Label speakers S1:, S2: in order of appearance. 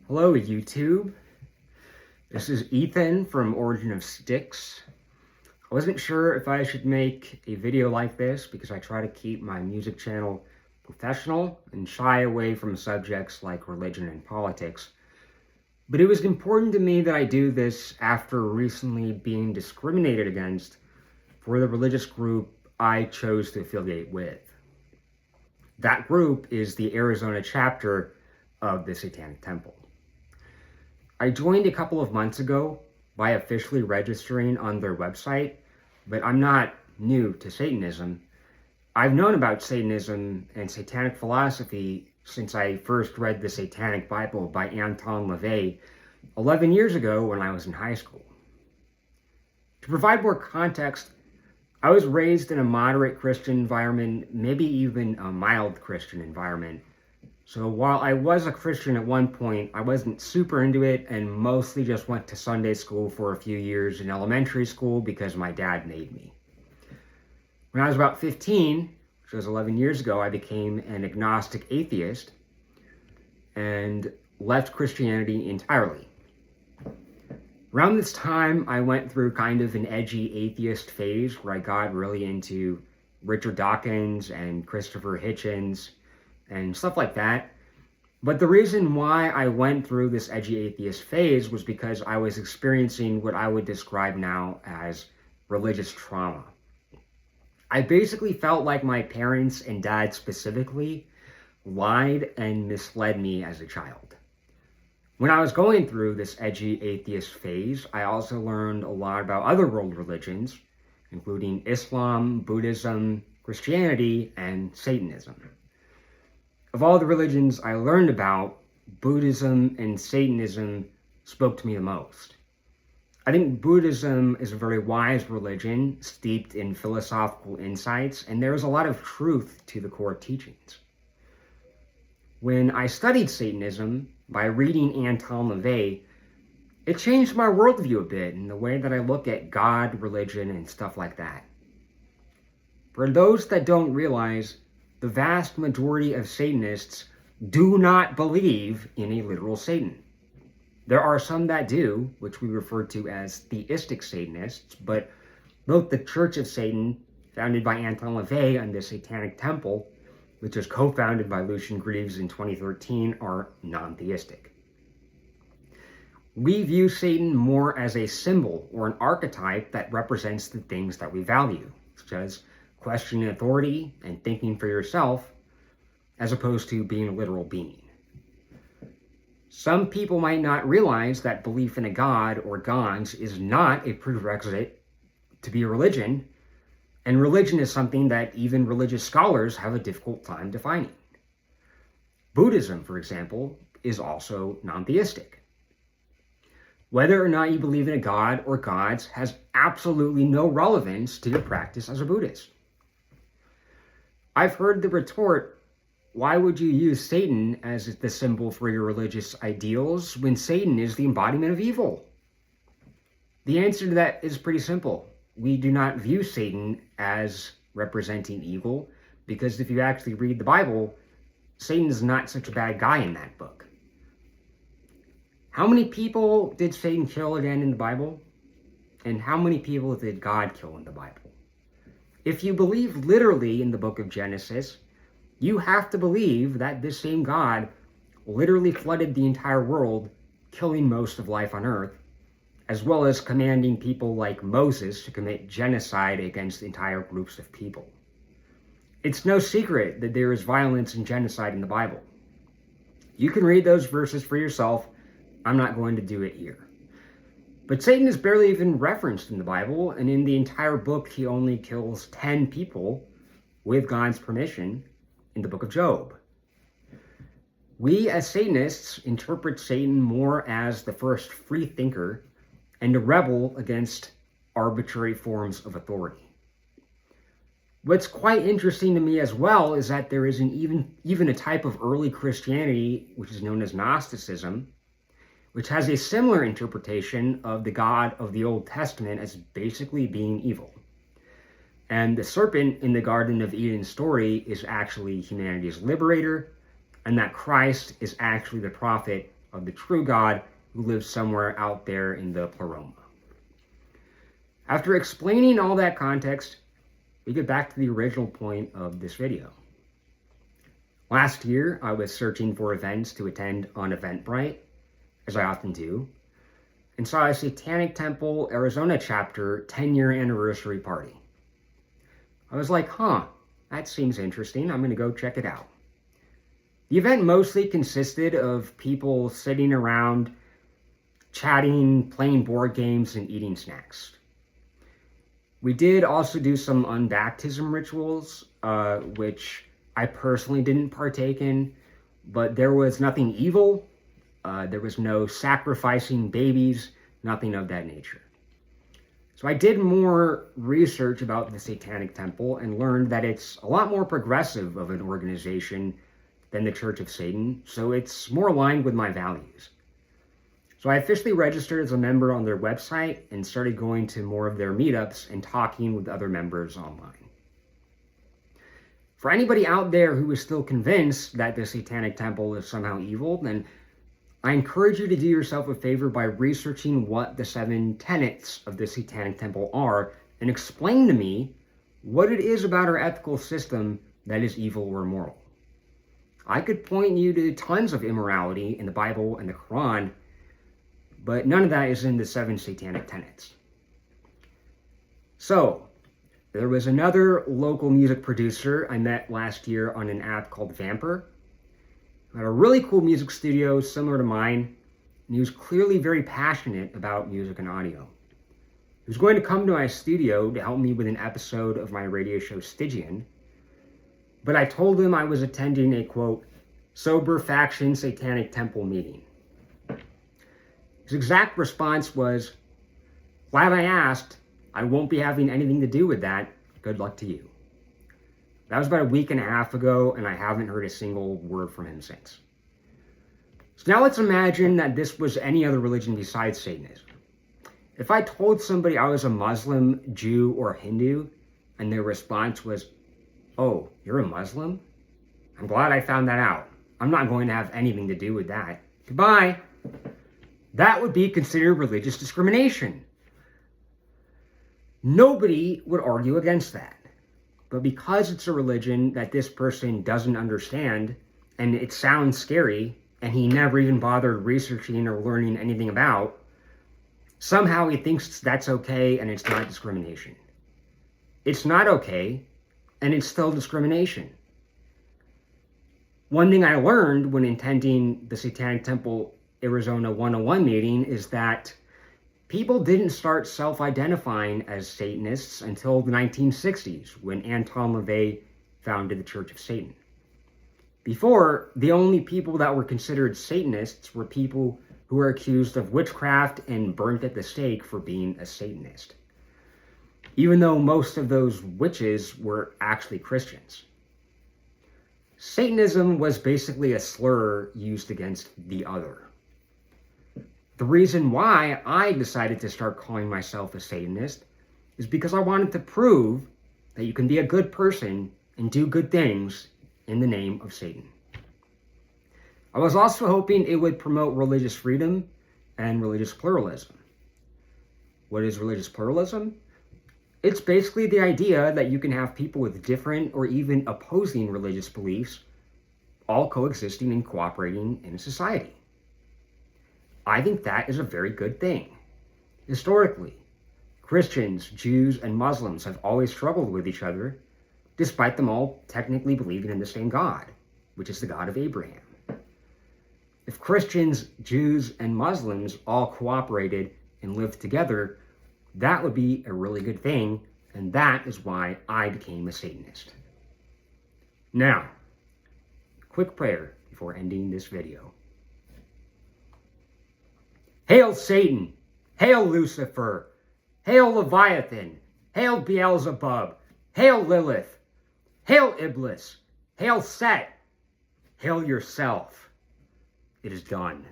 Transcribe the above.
S1: Hello, YouTube. This is Ethan from Origin of Sticks. I wasn't sure if I should make a video like this because I try to keep my music channel professional and shy away from subjects like religion and politics. But it was important to me that I do this after recently being discriminated against for the religious group I chose to affiliate with. That group is the Arizona chapter of the Satanic Temple. I joined a couple of months ago by officially registering on their website, but I'm not new to Satanism. I've known about Satanism and satanic philosophy since I first read the Satanic Bible by Anton LaVey 11 years ago when I was in high school. To provide more context, I was raised in a moderate Christian environment, maybe even a mild Christian environment. So while I was a Christian at one point, I wasn't super into it and mostly just went to Sunday school for a few years in elementary school because my dad made me. When I was about 15, which was 11 years ago, I became an agnostic atheist and left Christianity entirely. Around this time, I went through kind of an edgy atheist phase where I got really into Richard Dawkins and Christopher Hitchens and stuff like that. But the reason why I went through this edgy atheist phase was because I was experiencing what I would describe now as religious trauma. I basically felt like my parents and dad specifically lied and misled me as a child. When I was going through this edgy atheist phase, I also learned a lot about other world religions, including Islam, Buddhism, Christianity, and Satanism. Of all the religions I learned about, Buddhism and Satanism spoke to me the most. I think Buddhism is a very wise religion, steeped in philosophical insights, and there is a lot of truth to the core teachings. When I studied Satanism, by reading Anton LaVey, it changed my worldview a bit in the way that I look at God, religion, and stuff like that. For those that don't realize, the vast majority of Satanists do not believe in a literal Satan. There are some that do, which we refer to as theistic Satanists, but both the Church of Satan, founded by Anton LaVey, and the Satanic Temple, which was co-founded by Lucian Greaves in 2013, are non-theistic. We view Satan more as a symbol or an archetype that represents the things that we value, such as questioning authority and thinking for yourself, as opposed to being a literal being. Some people might not realize that belief in a god or gods is not a prerequisite to be a religion, and religion is something that even religious scholars have a difficult time defining. Buddhism, for example, is also non-theistic. Whether or not you believe in a god or gods has absolutely no relevance to your practice as a Buddhist. I've heard the retort, why would you use Satan as the symbol for your religious ideals when Satan is the embodiment of evil? The answer to that is pretty simple. We do not view Satan as representing evil because if you actually read the Bible, Satan is not such a bad guy in that book. How many people did Satan kill again in the Bible? And how many people did God kill in the Bible? If you believe literally in the book of Genesis, you have to believe that this same God literally flooded the entire world, killing most of life on earth, as well as commanding people like Moses to commit genocide against entire groups of people. It's no secret that there is violence and genocide in the Bible. You can read those verses for yourself. I'm not going to do it here. But Satan is barely even referenced in the Bible, and in the entire book, he only kills 10 people with God's permission in the book of Job. We as Satanists interpret Satan more as the first free thinker and a rebel against arbitrary forms of authority. What's quite interesting to me as well is that there is even a type of early Christianity, which is known as Gnosticism, which has a similar interpretation of the God of the Old Testament as basically being evil. And the serpent in the Garden of Eden story is actually humanity's liberator, and that Christ is actually the prophet of the true God who lives somewhere out there in the pleroma. After explaining all that context, we get back to the original point of this video. Last year, I was searching for events to attend on Eventbrite, as I often do, and saw a Satanic Temple Arizona chapter 10-year anniversary party. I was like, that seems interesting. I'm going to go check it out. The event mostly consisted of people sitting around, chatting, playing board games, and eating snacks. We did also do some unbaptism rituals, which I personally didn't partake in, but there was nothing evil. There was no sacrificing babies, nothing of that nature. So I did more research about the Satanic Temple and learned that it's a lot more progressive of an organization than the Church of Satan, so it's more aligned with my values. So I officially registered as a member on their website and started going to more of their meetups and talking with other members online. For anybody out there who is still convinced that the Satanic Temple is somehow evil, then I encourage you to do yourself a favor by researching what the 7 tenets of the Satanic Temple are and explain to me what it is about our ethical system that is evil or immoral. I could point you to tons of immorality in the Bible and the Quran, but none of that is in the 7 Satanic tenets. So, there was another local music producer I met last year on an app called Vamper. He had a really cool music studio similar to mine, and he was clearly very passionate about music and audio. He was going to come to my studio to help me with an episode of my radio show Stygian, but I told him I was attending a, quote, sober faction Satanic Temple meeting. His exact response was, glad I asked, I won't be having anything to do with that, good luck to you. That was about a week and a half ago, and I haven't heard a single word from him since. So now let's imagine that this was any other religion besides Satanism. If I told somebody I was a Muslim, Jew, or Hindu, and their response was, oh, you're a Muslim? I'm glad I found that out. I'm not going to have anything to do with that. Goodbye. That would be considered religious discrimination. Nobody would argue against that. But because it's a religion that this person doesn't understand, and it sounds scary, and he never even bothered researching or learning anything about, somehow he thinks that's okay and it's not discrimination. It's not okay, and it's still discrimination. One thing I learned when attending the Satanic Temple Arizona 101 meeting is that people didn't start self-identifying as Satanists until the 1960s, when Anton LaVey founded the Church of Satan. Before, the only people that were considered Satanists were people who were accused of witchcraft and burnt at the stake for being a Satanist, even though most of those witches were actually Christians. Satanism was basically a slur used against the other. The reason why I decided to start calling myself a Satanist is because I wanted to prove that you can be a good person and do good things in the name of Satan. I was also hoping it would promote religious freedom and religious pluralism. What is religious pluralism? It's basically the idea that you can have people with different or even opposing religious beliefs all coexisting and cooperating in a society. I think that is a very good thing. Historically, Christians, Jews, and Muslims have always struggled with each other, despite them all technically believing in the same God, which is the God of Abraham. If Christians, Jews, and Muslims all cooperated and lived together, that would be a really good thing, and that is why I became a Satanist. Now, quick prayer before ending this video. Hail Satan! Hail Lucifer! Hail Leviathan! Hail Beelzebub! Hail Lilith! Hail Iblis! Hail Set! Hail yourself! It is done.